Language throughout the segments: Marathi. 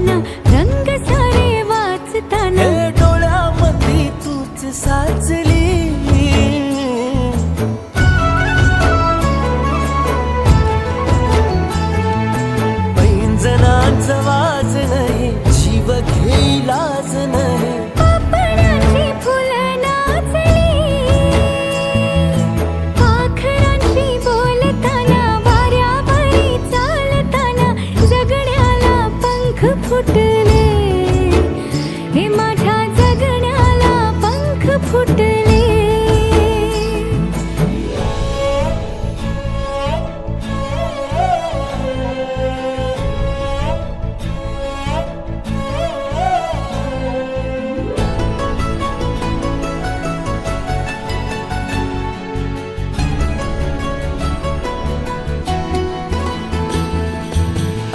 वाचताना रंग सारे वाचताना डोळ्यामध्ये तूच साचली पैंजणाचं वाज नाही जीव घेईलाच नाही पापणाची फुलं नाचली पाखरांशी बोलताना वाऱ्यावरी चालताना जगण्याला पंख फुटले हे माझ्या जगण्याला पंख फुटले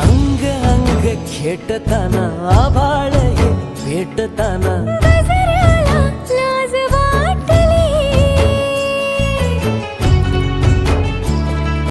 अंग अंग खेटताना आभाळ हे भेटताना